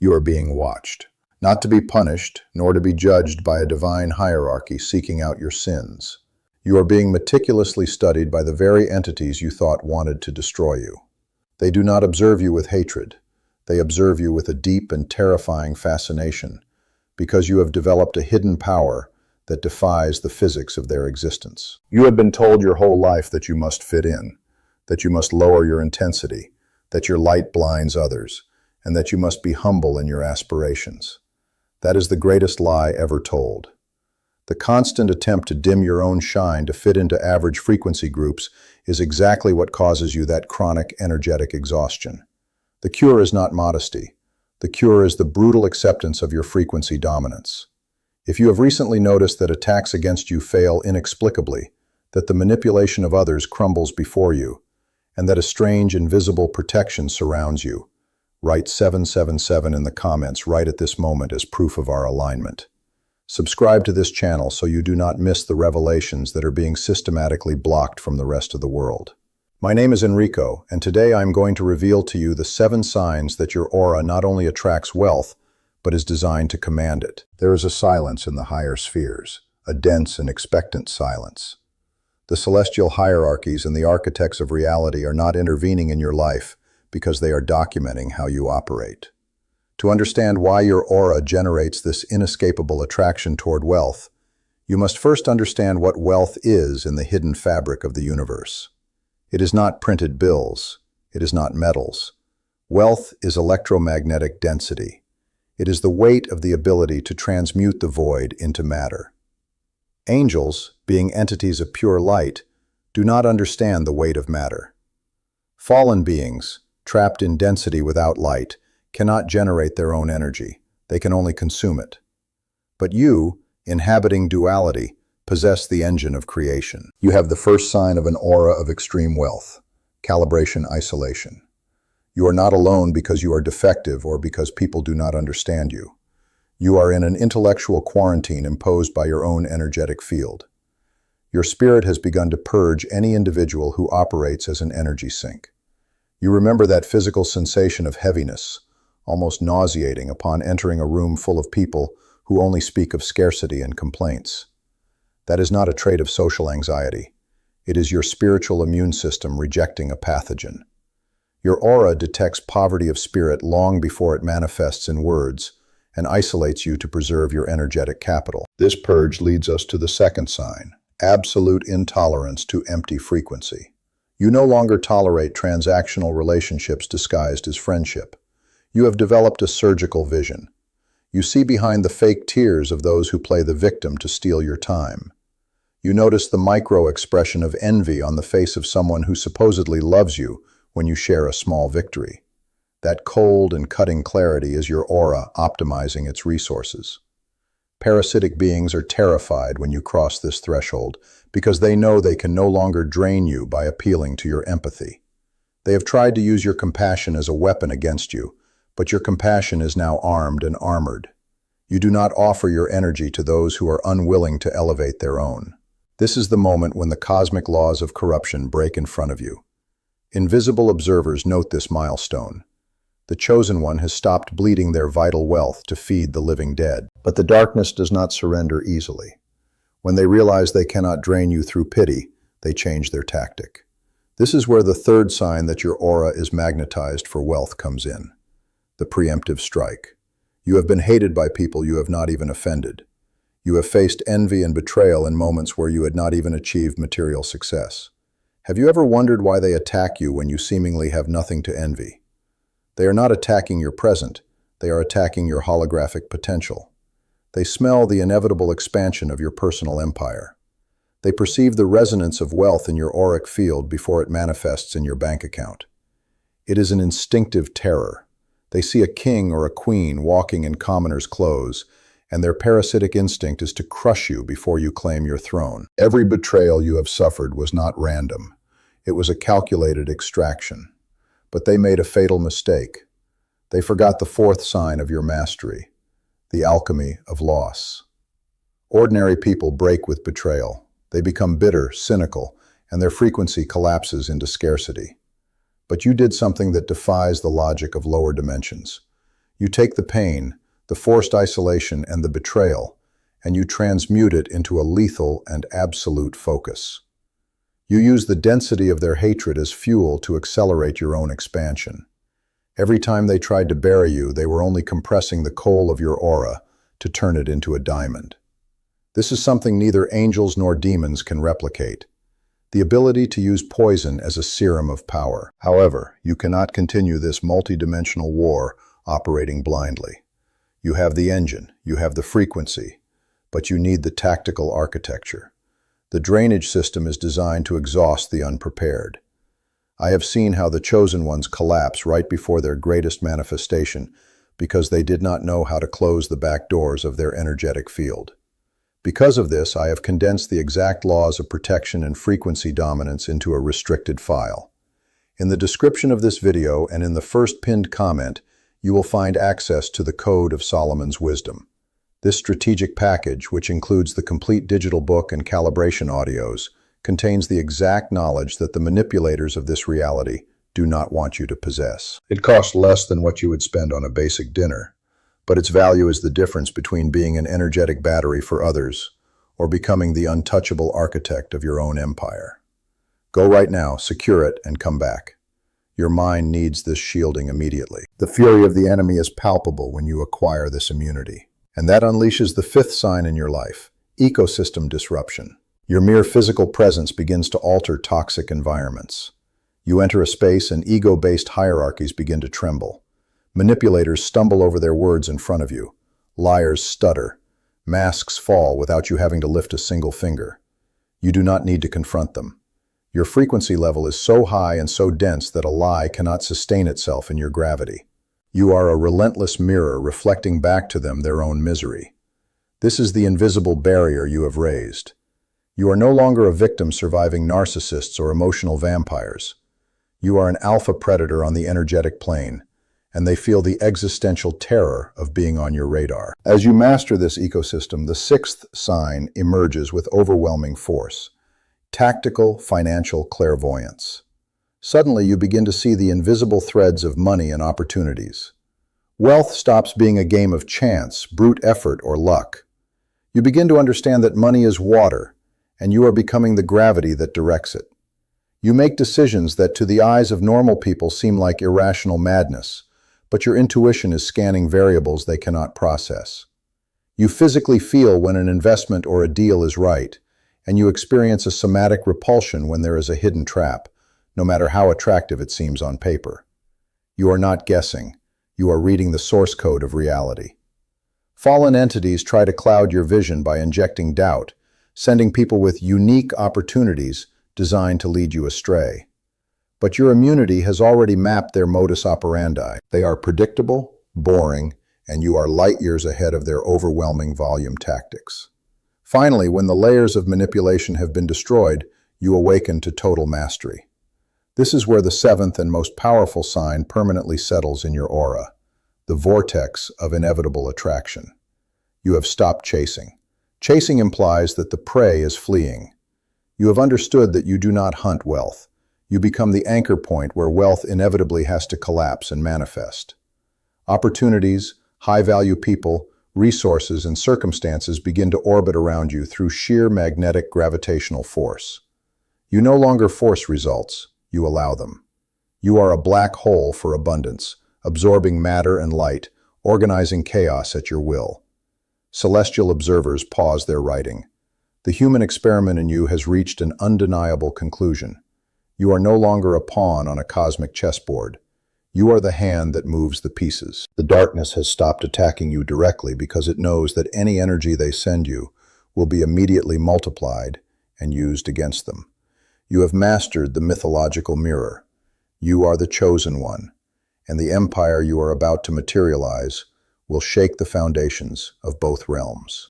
You are being watched, not to be punished, nor to be judged by a divine hierarchy seeking out your sins. You are being meticulously studied by the very entities you thought wanted to destroy you. They do not observe you with hatred. They observe you with a deep and terrifying fascination, because you have developed a hidden power that defies the physics of their existence. You have been told your whole life that you must fit in, that you must lower your intensity, that your light blinds others, and that you must be humble in your aspirations. That is the greatest lie ever told. The constant attempt to dim your own shine to fit into average frequency groups is exactly what causes you that chronic energetic exhaustion. The cure is not modesty. The cure is the brutal acceptance of your frequency dominance. If you have recently noticed that attacks against you fail inexplicably, that the manipulation of others crumbles before you, and that a strange invisible protection surrounds you, write 777 in the comments right at this moment as proof of our alignment. Subscribe to this channel so you do not miss the revelations that are being systematically blocked from the rest of the world. My name is Enrico, and today I'm going to reveal to you the 7 signs that your aura not only attracts wealth, but is designed to command it. There is a silence in the higher spheres, a dense and expectant silence. The celestial hierarchies and the architects of reality are not intervening in your life because they are documenting how you operate. To understand why your aura generates this inescapable attraction toward wealth, you must first understand what wealth is in the hidden fabric of the universe. It is not printed bills. It is not metals. Wealth is electromagnetic density. It is the weight of the ability to transmute the void into matter. Angels, being entities of pure light, do not understand the weight of matter. Fallen beings, trapped in density without light, cannot generate their own energy. They can only consume it. But you, inhabiting duality, possess the engine of creation. You have the first sign of an aura of extreme wealth, calibration isolation. You are not alone because you are defective or because people do not understand you. You are in an intellectual quarantine imposed by your own energetic field. Your spirit has begun to purge any individual who operates as an energy sink. You remember that physical sensation of heaviness, almost nauseating upon entering a room full of people who only speak of scarcity and complaints. That is not a trait of social anxiety. It is your spiritual immune system rejecting a pathogen. Your aura detects poverty of spirit long before it manifests in words and isolates you to preserve your energetic capital. This purge leads us to the second sign, absolute intolerance to empty frequency. You no longer tolerate transactional relationships disguised as friendship. You have developed a surgical vision. You see behind the fake tears of those who play the victim to steal your time. You notice the micro-expression of envy on the face of someone who supposedly loves you when you share a small victory. That cold and cutting clarity is your aura optimizing its resources. Parasitic beings are terrified when you cross this threshold because they know they can no longer drain you by appealing to your empathy. They have tried to use your compassion as a weapon against you, but your compassion is now armed and armored. You do not offer your energy to those who are unwilling to elevate their own. This is the moment when the cosmic laws of corruption break in front of you. Invisible observers note this milestone. The chosen one has stopped bleeding their vital wealth to feed the living dead. But the darkness does not surrender easily. When they realize they cannot drain you through pity, they change their tactic. This is where the third sign that your aura is magnetized for wealth comes in. The preemptive strike. You have been hated by people you have not even offended. You have faced envy and betrayal in moments where you had not even achieved material success. Have you ever wondered why they attack you when you seemingly have nothing to envy? They are not attacking your present, they are attacking your holographic potential. They smell the inevitable expansion of your personal empire. They perceive the resonance of wealth in your auric field before it manifests in your bank account. It is an instinctive terror. They see a king or a queen walking in commoner's clothes, and their parasitic instinct is to crush you before you claim your throne. Every betrayal you have suffered was not random. It was a calculated extraction. But they made a fatal mistake. They forgot the fourth sign of your mastery, the alchemy of loss. Ordinary people break with betrayal. They become bitter, cynical, and their frequency collapses into scarcity. But you did something that defies the logic of lower dimensions. You take the pain, the forced isolation, and the betrayal, and you transmute it into a lethal and absolute focus. You use the density of their hatred as fuel to accelerate your own expansion. Every time they tried to bury you, they were only compressing the coal of your aura to turn it into a diamond. This is something neither angels nor demons can replicate: the ability to use poison as a serum of power. However, you cannot continue this multidimensional war operating blindly. You have the engine, you have the frequency, but you need the tactical architecture. The drainage system is designed to exhaust the unprepared. I have seen how the chosen ones collapse right before their greatest manifestation because they did not know how to close the back doors of their energetic field. Because of this, I have condensed the exact laws of protection and frequency dominance into a restricted file. In the description of this video and in the first pinned comment, you will find access to the Code of Solomon's Wisdom. This strategic package, which includes the complete digital book and calibration audios, contains the exact knowledge that the manipulators of this reality do not want you to possess. It costs less than what you would spend on a basic dinner, but its value is the difference between being an energetic battery for others or becoming the untouchable architect of your own empire. Go right now, secure it, and come back. Your mind needs this shielding immediately. The fury of the enemy is palpable when you acquire this immunity. And that unleashes the fifth sign in your life: ecosystem disruption. Your mere physical presence begins to alter toxic environments. You enter a space and ego-based hierarchies begin to tremble. Manipulators stumble over their words in front of you. Liars stutter. Masks fall without you having to lift a single finger. You do not need to confront them. Your frequency level is so high and so dense that a lie cannot sustain itself in your gravity. You are a relentless mirror reflecting back to them their own misery. This is the invisible barrier you have raised. You are no longer a victim surviving narcissists or emotional vampires. You are an alpha predator on the energetic plane, and they feel the existential terror of being on your radar. As you master this ecosystem, the sixth sign emerges with overwhelming force: tactical financial clairvoyance. Suddenly, you begin to see the invisible threads of money and opportunities. Wealth stops being a game of chance, brute effort, or luck. You begin to understand that money is water, and you are becoming the gravity that directs it. You make decisions that to the eyes of normal people seem like irrational madness, but your intuition is scanning variables they cannot process. You physically feel when an investment or a deal is right, and you experience a somatic repulsion when there is a hidden trap, no matter how attractive it seems on paper. You are not guessing. You are reading the source code of reality. Fallen entities try to cloud your vision by injecting doubt, sending people with unique opportunities designed to lead you astray. But your immunity has already mapped their modus operandi. They are predictable, boring, and you are light years ahead of their overwhelming volume tactics. Finally, when the layers of manipulation have been destroyed, you awaken to total mastery. This is where the seventh and most powerful sign permanently settles in your aura: the vortex of inevitable attraction. You have stopped chasing. Chasing implies that the prey is fleeing. You have understood that you do not hunt wealth. You become the anchor point where wealth inevitably has to collapse and manifest. Opportunities, high-value people, resources, and circumstances begin to orbit around you through sheer magnetic gravitational force. You no longer force results. You allow them. You are a black hole for abundance, absorbing matter and light, organizing chaos at your will. Celestial observers pause their writing. The human experiment in you has reached an undeniable conclusion. You are no longer a pawn on a cosmic chessboard. You are the hand that moves the pieces. The darkness has stopped attacking you directly because it knows that any energy they send you will be immediately multiplied and used against them. You have mastered the mythological mirror. You are the chosen one, and the empire you are about to materialize will shake the foundations of both realms.